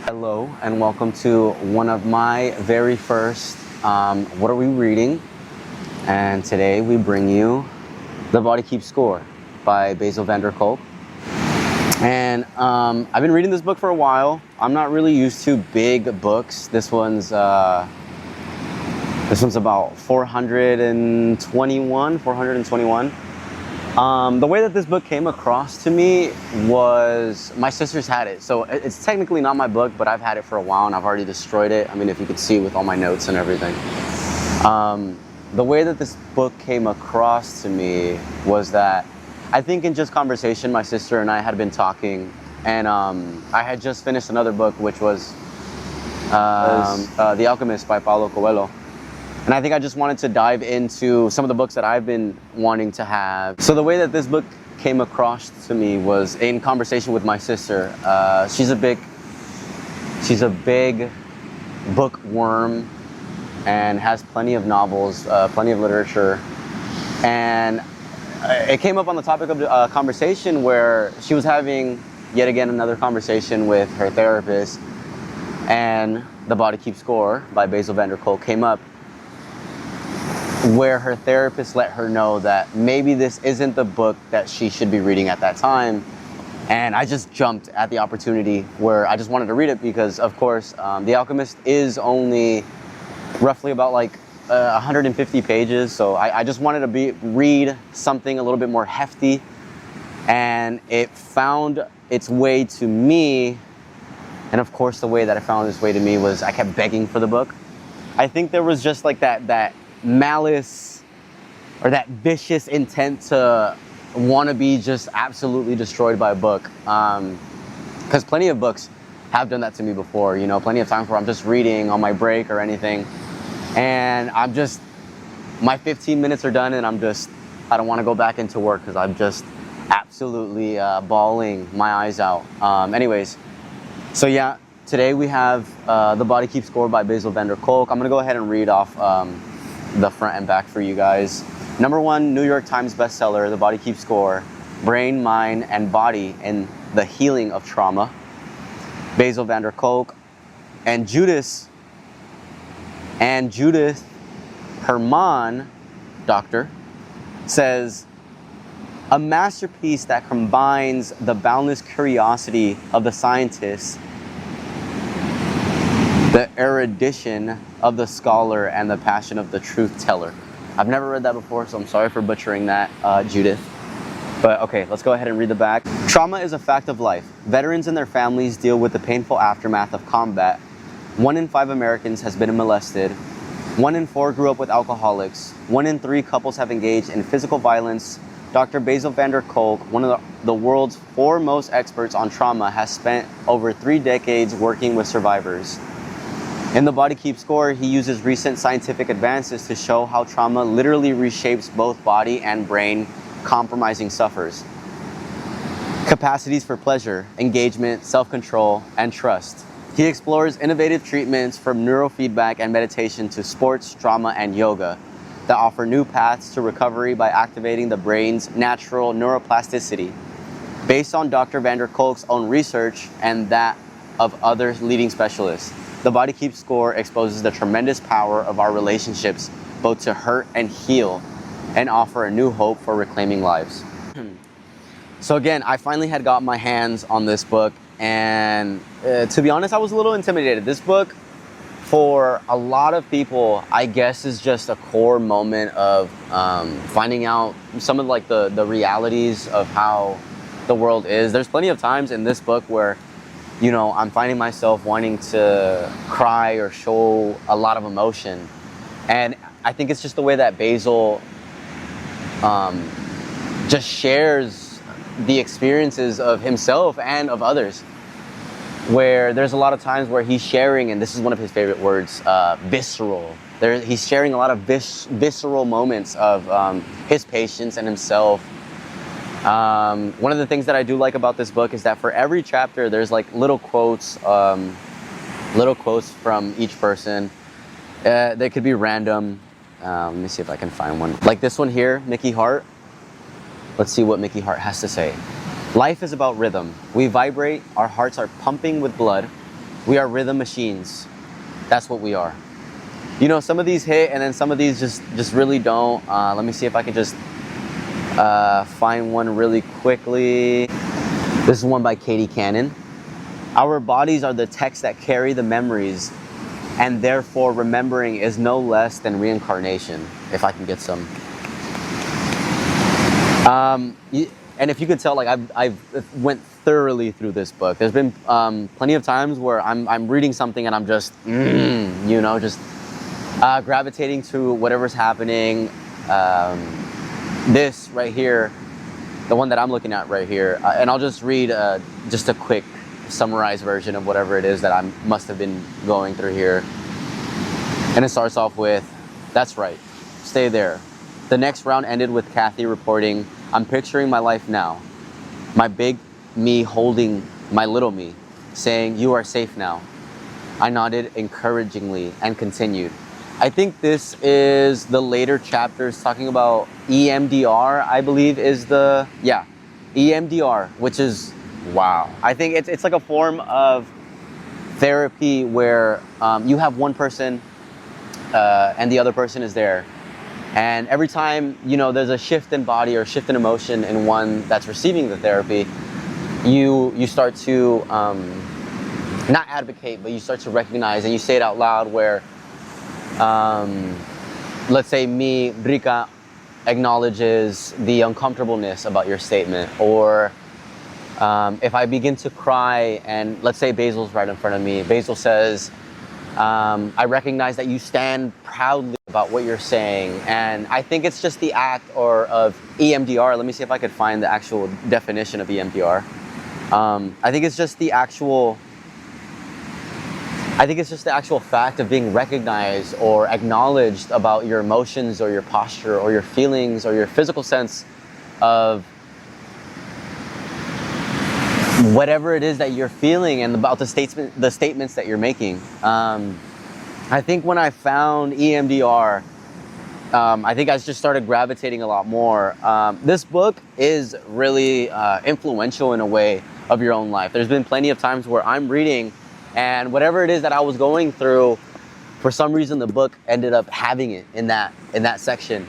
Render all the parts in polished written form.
Hello and welcome to one of my very first What Are We Reading? And today we bring you The Body Keeps Score by Bessel van der Kolk. And I've been reading this book for a while. I'm not really used to big books. This one's about 421. The way that this book came across to me was my sister's had it. So it's technically not my book, but I've had it for a while and I've already destroyed it. I mean, if you could see with all my notes and everything. The way that this book came across to me was that I think in just conversation, my sister and I had been talking, and I had just finished another book, which was The Alchemist by Paulo Coelho. And I think I just wanted to dive into some of the books that I've been wanting to have. So the way that this book came across to me was in conversation with my sister. She's a big bookworm and has plenty of novels, plenty of literature. And it came up on the topic of a conversation where she was having yet again another conversation with her therapist, and The Body Keeps Score by Bessel van der Kolk came up, where her therapist let her know that maybe this isn't the book that she should be reading at that time. And I just jumped at the opportunity where I just wanted to read it because, of course, The Alchemist is only roughly about 150 pages. So I just wanted to read something a little bit more hefty. And it found its way to me. And of course, the way that it found its way to me was I kept begging for the book. I think there was just like that malice or that vicious intent to want to be just absolutely destroyed by a book, because plenty of books have done that to me before. You know, plenty of times where I'm just reading on my break or anything, and my 15 minutes are done and I don't want to go back into work because I'm just absolutely bawling my eyes out. Anyways, so yeah, today we have The Body Keeps Score by Bessel van der Kolk. I'm gonna go ahead and read off the front and back for you guys. Number 1 New York Times bestseller, The Body Keeps Score, Brain, Mind, and Body in the Healing of Trauma. Bessel van der Kolk and Judith Herman, doctor, says, a masterpiece that combines the boundless curiosity of the scientist, the erudition of the scholar, and the passion of the truth teller. I've never read that before, so I'm sorry for butchering that, Judith. But okay, let's go ahead and read the back. Trauma is a fact of life. Veterans and their families deal with the painful aftermath of combat. 1 in 5 Americans has been molested. 1 in 4 grew up with alcoholics. 1 in 3 couples have engaged in physical violence. Dr. Bessel van der Kolk, one of the world's foremost experts on trauma, has spent over 3 decades working with survivors. In The Body Keeps Score, he uses recent scientific advances to show how trauma literally reshapes both body and brain, compromising sufferers. Capacities for pleasure, engagement, self-control, and trust. He explores innovative treatments from neurofeedback and meditation to sports, drama, and yoga that offer new paths to recovery by activating the brain's natural neuroplasticity. Based on Dr. van der Kolk's own research and that of other leading specialists, The Body Keeps Score exposes the tremendous power of our relationships, both to hurt and heal, and offer a new hope for reclaiming lives. So again, I finally had got my hands on this book, and to be honest, I was a little intimidated. This book, for a lot of people, I guess is just a core moment of finding out some of the realities of how the world is. There's plenty of times in this book where, you know, I'm finding myself wanting to cry or show a lot of emotion. And I think it's just the way that Bessel just shares the experiences of himself and of others, where there's a lot of times where he's sharing, and this is one of his favorite words, visceral. He's sharing a lot of visceral moments of his patients and himself. One of the things that I do like about this book is that for every chapter, there's little quotes from each person. They could be random. Let me see if I can find one. Like this one here, Mickey Hart. Let's see what Mickey Hart has to say. Life is about rhythm. We vibrate, our hearts are pumping with blood. We are rhythm machines. That's what we are. You know, some of these hit and then some of these just really don't. Let me see if I can just find one really quickly. This is one by Katie Cannon. Our bodies are the texts that carry the memories, and therefore remembering is no less than reincarnation. If I can get some. And if you could tell, like I've went thoroughly through this book. There's been plenty of times where I'm reading something and I'm just, you know, just gravitating to whatever's happening. This right here, the one that I'm looking at right here, and I'll just read just a quick summarized version of whatever it is that I must have been going through here. And it starts off with, "That's right, stay there." The next round ended with Kathy reporting, "I'm picturing my life now. My big me holding my little me, saying, 'You are safe now.'" I nodded encouragingly and continued. I think this is the later chapters talking about EMDR, I believe is the, yeah, EMDR, which is, wow. I think it's like a form of therapy where you have one person and the other person is there. And every time, you know, there's a shift in body or shift in emotion in one that's receiving the therapy, you start to not advocate, but you start to recognize and you say it out loud where, let's say me, Rika, acknowledges the uncomfortableness about your statement. Or if I begin to cry and let's say Bessel's right in front of me, Bessel says, I recognize that you stand proudly about what you're saying. And I think it's just the act of EMDR. Let me see if I could find the actual definition of EMDR. I think it's just the actual fact of being recognized or acknowledged about your emotions or your posture or your feelings or your physical sense of whatever it is that you're feeling and about the statements that you're making. I think when I found EMDR, I think I just started gravitating a lot more. This book is really influential in a way of your own life. There's been plenty of times where I'm reading and whatever it is that I was going through, for some reason the book ended up having it in that section.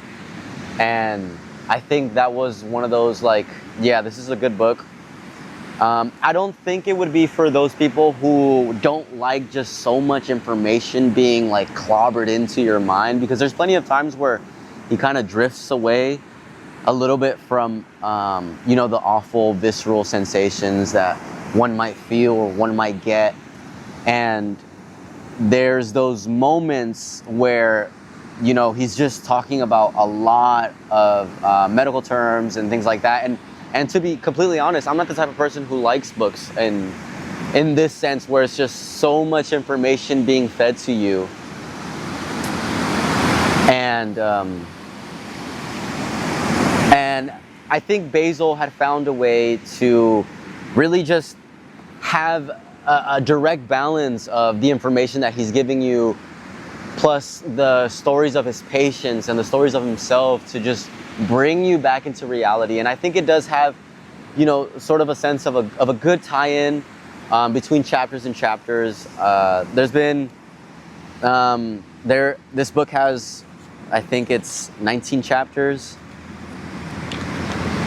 And I think that was one of those, like, yeah, this is a good book. I don't think it would be for those people who don't like just so much information being like clobbered into your mind, because there's plenty of times where he kind of drifts away a little bit from, you know, the awful visceral sensations that one might feel or one might get. And there's those moments where, you know, he's just talking about a lot of medical terms and things like that. And to be completely honest, I'm not the type of person who likes books in this sense where it's just so much information being fed to you. And I think Bessel had found a way to really just have a direct balance of the information that he's giving you, plus the stories of his patients and the stories of himself, to just bring you back into reality. And I think it does have, you know, sort of a sense of a good tie-in between chapters and chapters. There's been this book has, I think it's 19 chapters.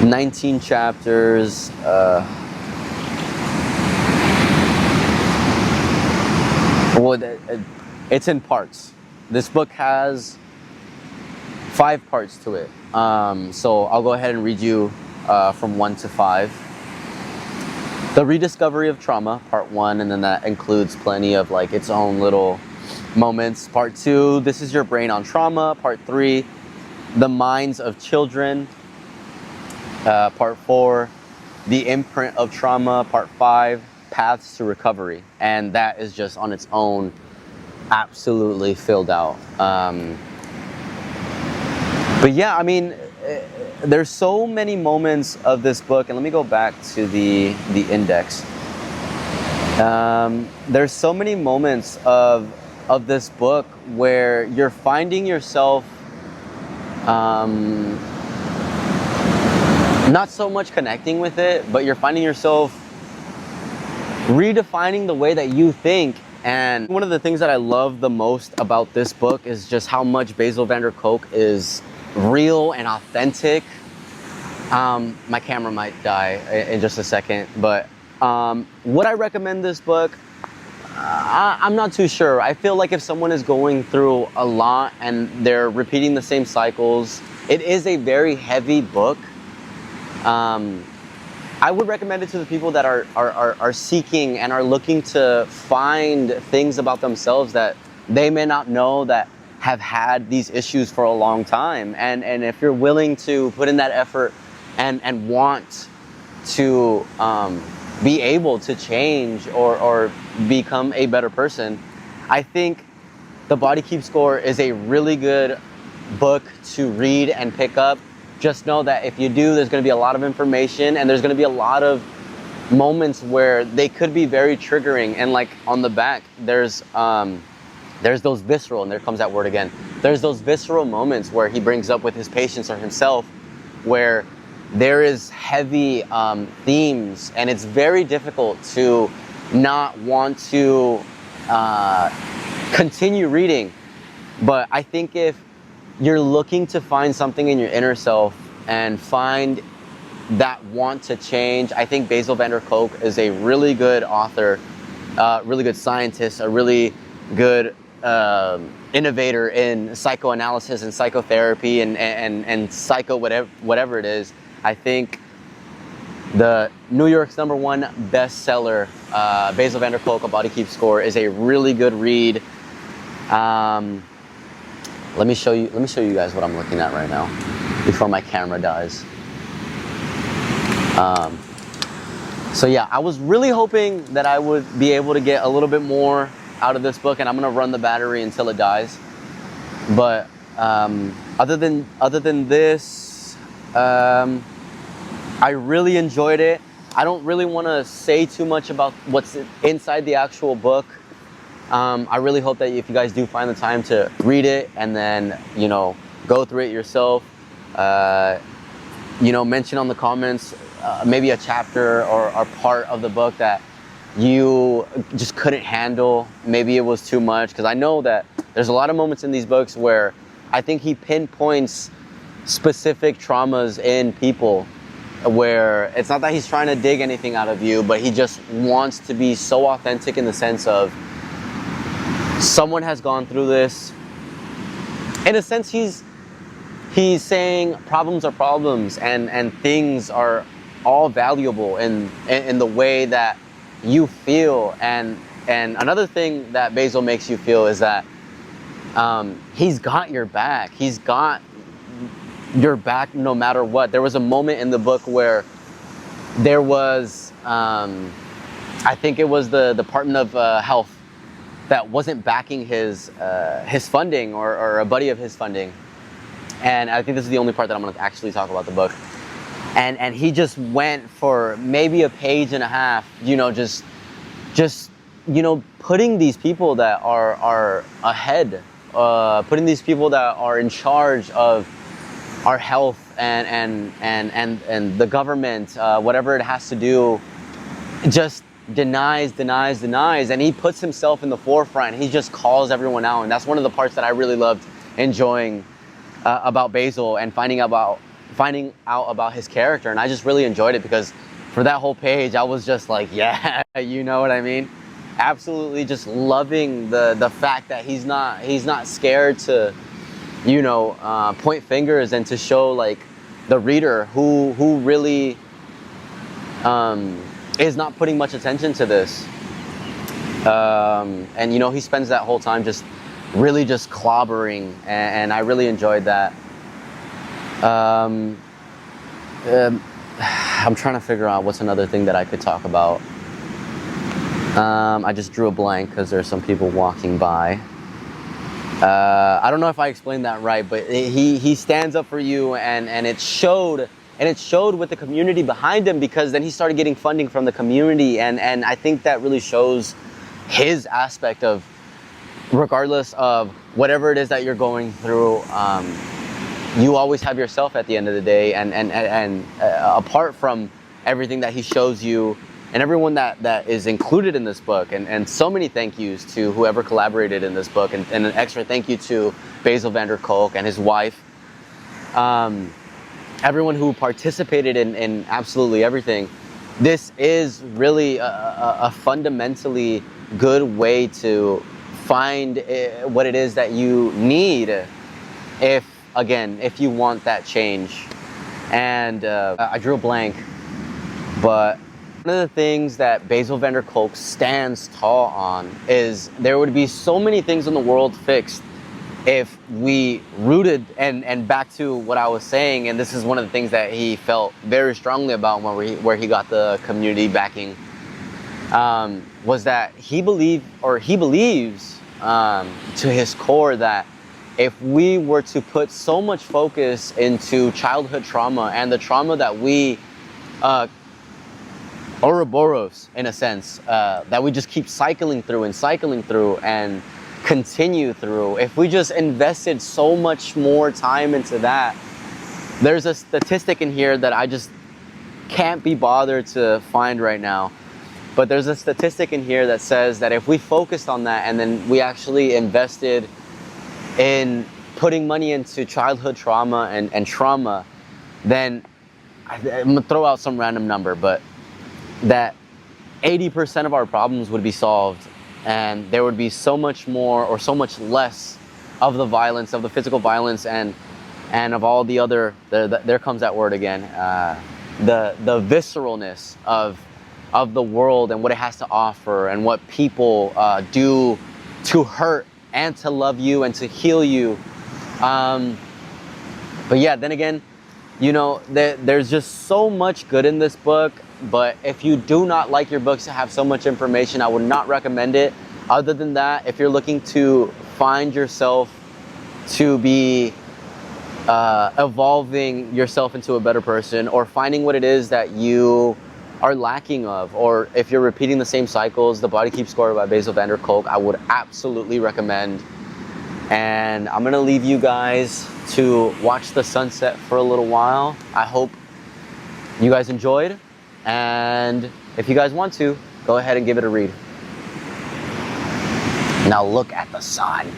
19 chapters. Well, it's in parts. This book has 5 parts to it. So I'll go ahead and read you from 1 to 5. The Rediscovery of Trauma, part 1, and then that includes plenty of like its own little moments. Part 2, This is Your Brain on Trauma. Part 3, The Minds of Children. Part 4, The Imprint of Trauma. Part 5, Paths to Recovery. And that is just on its own absolutely filled out. But yeah, I mean, there's so many moments of this book, and let me go back to the index. There's so many moments of this book where you're finding yourself not so much connecting with it, but you're finding yourself redefining the way that you think. And one of the things that I love the most about this book is just how much Bessel van der Kolk is real and authentic. My camera might die in just a second, but would I recommend this book? I'm not too sure. I feel like if someone is going through a lot and they're repeating the same cycles, it is a very heavy book. I would recommend it to the people that are seeking and are looking to find things about themselves that they may not know, that have had these issues for a long time. And if you're willing to put in that effort and want to be able to change or become a better person, I think The Body Keeps Score is a really good book to read and pick up. Just know that if you do, there's going to be a lot of information, and there's going to be a lot of moments where they could be very triggering. And like on the back, there's those visceral, and there comes that word again. There's those visceral moments where he brings up with his patients or himself, where there is heavy themes, and it's very difficult to not want to continue reading. But I think if you're looking to find something in your inner self and find that want to change, I think Bessel van der Kolk is a really good author, really good scientist, a really good innovator in psychoanalysis and psychotherapy and psycho whatever it is. I think the New York's #1 bestseller, Bessel van der Kolk, A Body Keeps Score, is a really good read. Let me show you guys what I'm looking at right now before my camera dies. So yeah, I was really hoping that I would be able to get a little bit more out of this book, and I'm gonna run the battery until it dies. But other than this, I really enjoyed it. I don't really want to say too much about what's inside the actual book. I really hope that if you guys do find the time to read it and then, go through it yourself, mention on the comments maybe a chapter or part of the book that you just couldn't handle. Maybe it was too much, because I know that there's a lot of moments in these books where I think he pinpoints specific traumas in people, where it's not that he's trying to dig anything out of you, but he just wants to be so authentic in the sense of someone has gone through this. In a sense, he's saying problems are problems, and things are all valuable in the way that you feel. And another thing that Bessel makes you feel is that he's got your back. He's got your back no matter what. There was a moment in the book where there was, I think it was the Department of Health that wasn't backing his funding, or a buddy of his funding. And I think this is the only part that I'm going to actually talk about the book. And he just went for maybe a page and a half, just putting these people that are ahead, putting these people that are in charge of our health and the government, whatever it has to do, just denies, and he puts himself in the forefront. He just calls everyone out, and that's one of the parts that I really loved enjoying about Bessel, and finding out about his character. And I just really enjoyed it, because for that whole page I was just like, yeah, you know what I mean? Absolutely, just loving the fact that he's not scared to point fingers and to show like the reader who really is not putting much attention to this. And he spends that whole time just really just clobbering, and I really enjoyed that. I'm trying to figure out what's another thing that I could talk about. I just drew a blank because there's some people walking by. I don't know if I explained that right, but he stands up for you, and it showed with the community behind him, because then he started getting funding from the community, and I think that really shows his aspect of, regardless of whatever it is that you're going through, you always have yourself at the end of the day, and apart from everything that he shows you, and everyone that is included in this book, and so many thank yous to whoever collaborated in this book, and an extra thank you to Bessel van der Kolk and his wife. Everyone who participated in absolutely everything. This is really a fundamentally good way to find what it is that you need if you want that change. And I drew a blank, but one of the things that Bessel van der Kolk stands tall on is there would be so many things in the world fixed if we rooted, and back to what I was saying, and this is one of the things that he felt very strongly about where he got the community backing, was that he believes to his core that if we were to put so much focus into childhood trauma and the trauma that we Ouroboros, in a sense, that we just keep cycling through and continue through, if we just invested so much more time into that, there's a statistic in here that I just can't be bothered to find right now, but there's a statistic in here that says that if we focused on that and then we actually invested in putting money into childhood trauma and trauma, then I'm gonna throw out some random number, but that 80% of our problems would be solved, and there would be so much more or so much less of the violence, of the physical violence, and of all the other, there comes that word again, the visceralness of the world and what it has to offer and what people do to hurt and to love you and to heal you. But yeah, then again, you know, there's just so much good in this book. But if you do not like your books to have so much information, I would not recommend it. Other than that, if you're looking to find yourself to be evolving yourself into a better person, or finding what it is that you are lacking of, or if you're repeating the same cycles, The Body Keeps Score by Bessel van der Kolk, I would absolutely recommend. And I'm gonna leave you guys to watch the sunset for a little while. I hope you guys enjoyed. And if you guys want to, go ahead and give it a read. Now look at the sun.